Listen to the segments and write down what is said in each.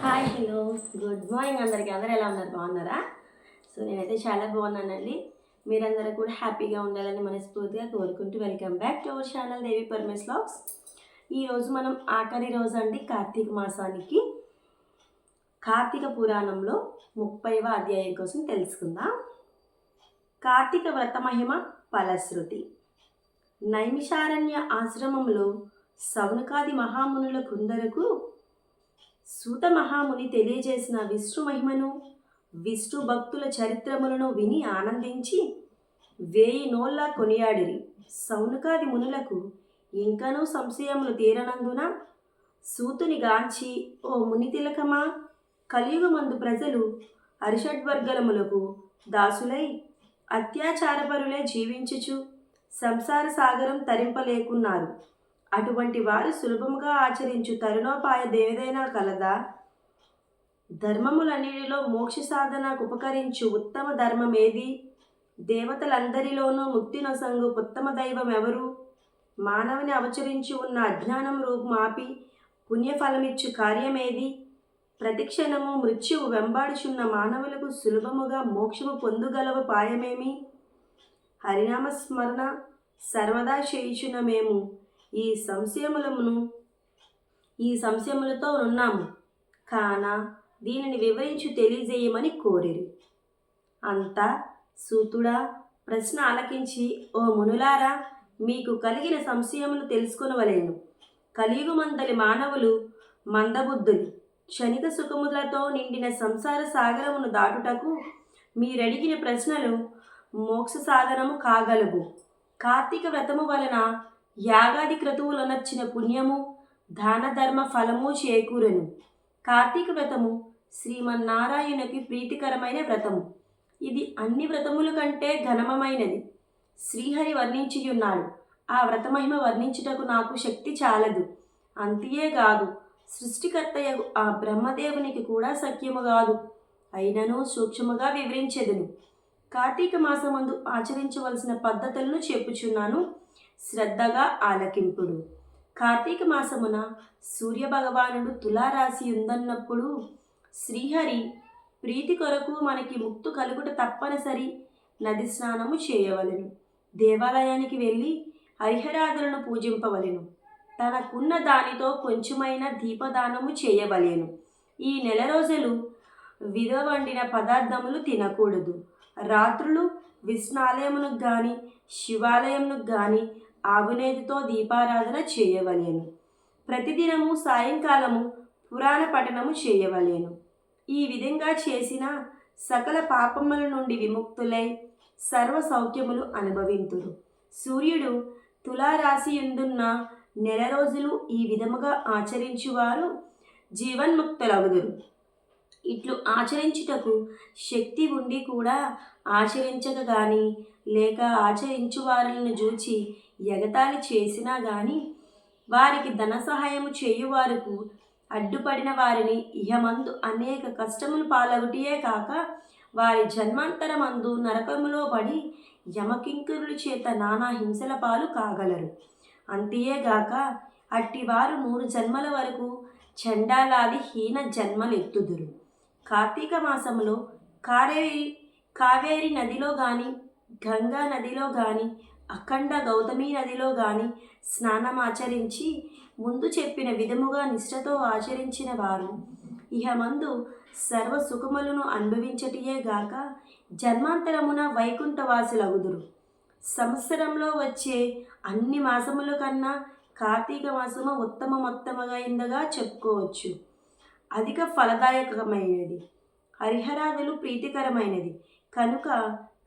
Hi hello good morning అందరికీ. అందరూ ఎలా ఉన్నారు? బాగున్నారా? సో నేనైతే చాలా బాగున్నానండి. మీరందరూ కూడా హ్యాపీగా ఉండాలని మనస్ఫూర్తిగా కోరుకుంటూ welcome back to our channel Devi Paramesh vlogs. ఈరోజు మనం ఆఖరి రోజు అండి కార్తీక మాసానికి. కార్తీక పురాణంలో 30వ అధ్యాయం కోసం తెలుసుకుందాం. కార్తీక వ్రత మహిమ ఫలశ్రుతి. నైమిషారణ్య ఆశ్రమంలో సౌనకాది మహామునుల కొందరకు సూత మహాముని తెలియజేసిన విష్ణు మహిమను, విష్ణు భక్తుల చరిత్రములను విని ఆనందించి 1000 నోళ్ళ కొనియాడిరి. సౌనకాది మునులకు ఇంకనూ సంశయములు తీరనందున సూతుని గాంచి, ఓ ముని తిలకమా, కలియుగమందు ప్రజలు అరిషడ్వర్గలములకు దాసులై అత్యాచారపరులే జీవించుచు సంసార సాగరం తరింపలేకున్నారు. అటువంటి వారు సులభముగా ఆచరించు తరుణోపాయ దేదైనా కలదా? ధర్మములన్నిటిలో మోక్ష సాధనకు ఉపకరించు ఉత్తమ ధర్మమేది? దేవతలందరిలోనూ ముక్తి నొసంగు ఉత్తమ దైవం ఎవరు? మానవుని అవచరించి ఉన్న అజ్ఞానం రూపుమాపి పుణ్యఫలమిచ్చు కార్యమేది? ప్రతిక్షణము మృత్యువు వెంబాడుచున్న మానవులకు సులభముగా మోక్షము పొందుగలవ పాయమేమి? హరినామస్మరణ సర్వదా చేయుచున్న మేము ఈ సంశయములతో ఉన్నాము కాన దీనిని వివరించి తెలియజేయమని కోరిరి. అంతా సూతుడా ప్రశ్న ఆలకించి, ఓ మునులారా, మీకు కలిగిన సంశయములు తెలుసుకొనవలెను. కలియుగమందలి మానవులు మందబుద్ధులు. క్షణిక సుఖములతో నిండిన సంసార సాగరమును దాటుటకు మీరడిగిన ప్రశ్నలు మోక్ష సాధనము కాగలవు. కార్తీక వ్రతము వలన యాగాది క్రతువులనర్చిన పుణ్యము, దాన ధర్మ ఫలము చేకూరెను. కార్తీక వ్రతము శ్రీమన్నారాయణునికి ప్రీతికరమైన వ్రతము. ఇది అన్ని వ్రతముల కంటే ఘనమైనది. శ్రీహరి వర్ణించియున్నాడు. ఆ వ్రతమహిమ వర్ణించుటకు నాకు శక్తి చాలదు. అంతేగాదు, సృష్టికర్తయగు ఆ బ్రహ్మదేవునికి కూడా సఖ్యము కాదు. అయినను సూక్ష్మముగా వివరించెదను. కార్తీక మాసమందు ఆచరించవలసిన పద్ధతులను చెప్పుచున్నాను, శ్రద్ధగా ఆలకింపుడు. కార్తీక మాసమున సూర్యభగవానుడు తులారాశి ఉందన్నప్పుడు శ్రీహరి ప్రీతి కొరకు మనకి ముక్తు కలుగుట తప్పనిసరి. నది స్నానము చేయవలెను. దేవాలయానికి వెళ్ళి హరిహరాదులను పూజింపవలెను. తనకున్న దానితో కొంచెమైన దీపదానము చేయవలెను. ఈ నెల రోజులు విధవండిన పదార్థములు తినకూడదు. రాత్రులు విష్ణాలయమునకు గాని శివాలయమునకు గాని ఆవునేతితో దీపారాధన చేయవలెను. ప్రతిదినము సాయంకాలము పురాణ పఠనము చేయవలెను. ఈ విధంగా చేసిన సకల పాపముల నుండి విముక్తులై సర్వ సౌఖ్యములు అనుభవింతురు. సూర్యుడు తులారాశి యందున్న నెల రోజులు ఈ విధముగా ఆచరించువారు జీవన్ముక్తులగుదురు. ఇట్లు ఆచరించుటకు శక్తి ఉండి కూడా ఆచరించక గాని, లేక ఆచరించు వారిని చూచి ఎగతాళి చేసినా గాని, వారికి ధన సహాయము చేయువారుకు అడ్డుపడిన వారిని ఇహమందు అనేక కష్టములు పాలగుటియే కాక, వారి జన్మాంతరమందు నరకములో పడి యమకింకరుల చేత నానా హింసల పాలు కాగలరు. అంతేగాక అట్టివారు 100 జన్మల వరకు చండాలాది హీన జన్మలెత్తుదురు. కార్తీక మాసములో కావేరి నదిలో గాని, గంగా నదిలో గాని, అఖండ గౌతమి నదిలో గాని స్నానమాచరించి ముందు చెప్పిన విధముగా నిష్ఠతో ఆచరించిన వారు ఇహమందు సర్వ సుఖములను అనుభవించటియే గాక జన్మాంతరమున వైకుంఠవాసులగుదురు. సంవత్సరంలో వచ్చే అన్ని మాసముల కన్నా కార్తీక మాసము ఉత్తమమైనదిగా చెప్పుకోవచ్చు. అధిక ఫలదాయకమైనది, హరిహరాదులు ప్రీతికరమైనది కనుక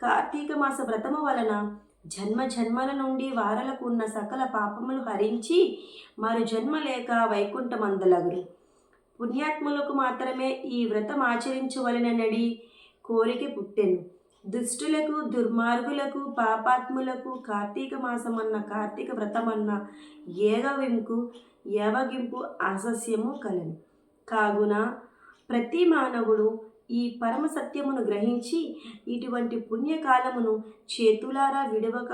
కార్తీక మాస వ్రతము వలన జన్మ జన్మల నుండి వారలకు ఉన్న సకల పాపములు హరించి మరు జన్మ లేక వైకుంఠమందలగురు. పుణ్యాత్ములకు మాత్రమే ఈ వ్రతం ఆచరించవలెనడి కోరిక పుట్టెను. దుష్టులకు, దుర్మార్గులకు, పాపాత్ములకు కార్తీక మాసమన్న, కార్తీక వ్రతమన్న ఏవగింపు అసస్యము కలెను. కావున ప్రతి మానవుడు ఈ పరమ సత్యమును గ్రహించి ఇటువంటి పుణ్యకాలమును చేతులారా విడవక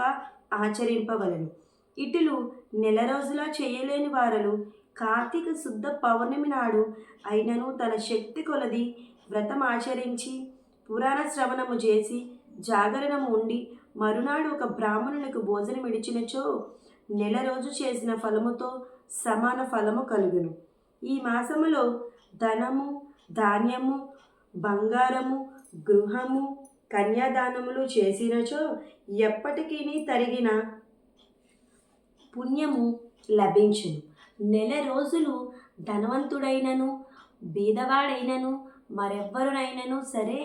ఆచరింపవలెను. ఇటులు నెల రోజులా చేయలేని వారలు కార్తీక శుద్ధ పౌర్ణమి నాడు అయినను తన శక్తి కొలది వ్రతం ఆచరించి పురాణ శ్రవణము చేసి జాగరణము ఉండి మరునాడు ఒక బ్రాహ్మణునికి భోజనం ఇడిచినచో నెల రోజు చేసిన ఫలముతో సమాన ఫలము కలుగును. ఈ మాసములో ధనము, ధాన్యము, బంగారము, గృహము, కన్యాదానములు చేసినచో ఎప్పటికీ తరిగిన పుణ్యము లభించును. నెల రోజులు ధనవంతుడైనను బీదవాడైనను మరెవ్వరునైనను సరే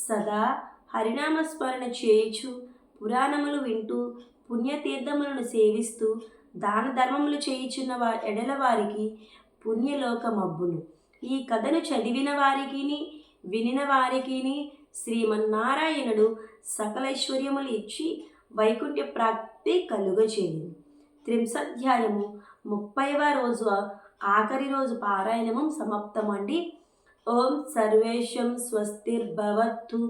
సదా హరినామస్మరణ చేయుచు పురాణములు వింటూ పుణ్యతీర్థములను సేవిస్తూ దాన ధర్మములు చేయుచున్న ఎడల వారికి పుణ్యలోకమబ్బును. ఈ కథను చదివిన వారికి వినిన వారికి శ్రీమన్నారాయణుడు సకలైశ్వర్యములు ఇచ్చి వైకుంఠ ప్రాప్తి కలుగచేయును. త్రింశధ్యాయము 30వ రోజు ఆఖరి రోజు పారాయణము సమాప్తమండి. ఓం సర్వేషం స్వస్తిర్భవత్తు.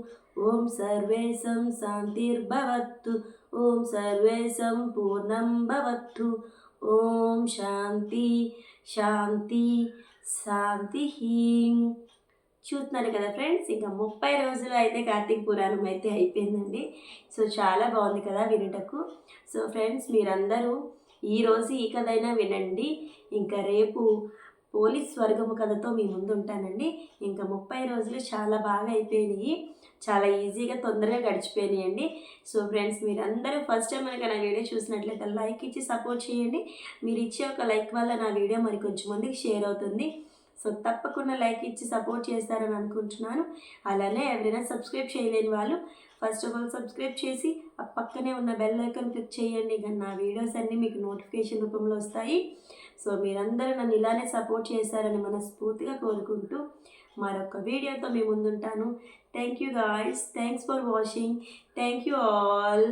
ఓం సర్వేషం శాంతిర్భవత్తు. ఓం సర్వేషం పూర్ణం భవత్తు. ఓం శాంతి శాంతి శాంతి. చూస్తున్నారు కదా ఫ్రెండ్స్, ఇంకా 30 రోజులు అయితే కార్తీక పురాణం అయితే అయిపోయిందండి. సో చాలా బాగుంది కదా వినుటకు. సో ఫ్రెండ్స్, మీరందరూ ఈరోజు ఈ కథ అయినా వినండి. ఇంకా రేపు పోలీస్ వర్గము కథతో మీ ముందు ఉంటానండి. ఇంకా 30 రోజులు చాలా బాగా అయిపోయినాయి, చాలా ఈజీగా తొందరగా గడిచిపోయినాయండి. సో ఫ్రెండ్స్, మీరందరూ ఫస్ట్ టైం కనుక నా వీడియో చూసినట్లయితే లైక్ ఇచ్చి సపోర్ట్ చేయండి. మీరు ఇచ్చే ఒక లైక్ వల్ల నా వీడియో మరి కొంచెం మందికి షేర్ అవుతుంది. సో తప్పకుండా లైక్ ఇచ్చి సపోర్ట్ చేస్తారని అనుకుంటున్నాను. అలానే ఎవరైనా సబ్స్క్రైబ్ చేయలేని వాళ్ళు ఫస్ట్ ఆఫ్ ఆల్ సబ్స్క్రైబ్ చేసి ఆ పక్కనే ఉన్న బెల్ ఐకాన్ క్లిక్ చేయండి. ఇక నా వీడియోస్ అన్నీ మీకు నోటిఫికేషన్ రూపంలో వస్తాయి. సో మీరందరూ నన్ను ఇలానే సపోర్ట్ చేశారని మనస్ఫూర్తిగా కోరుకుంటూ మరొక వీడియోతో మీ ముందుంటాను. Thank you guys. Thanks for watching. Thank you all.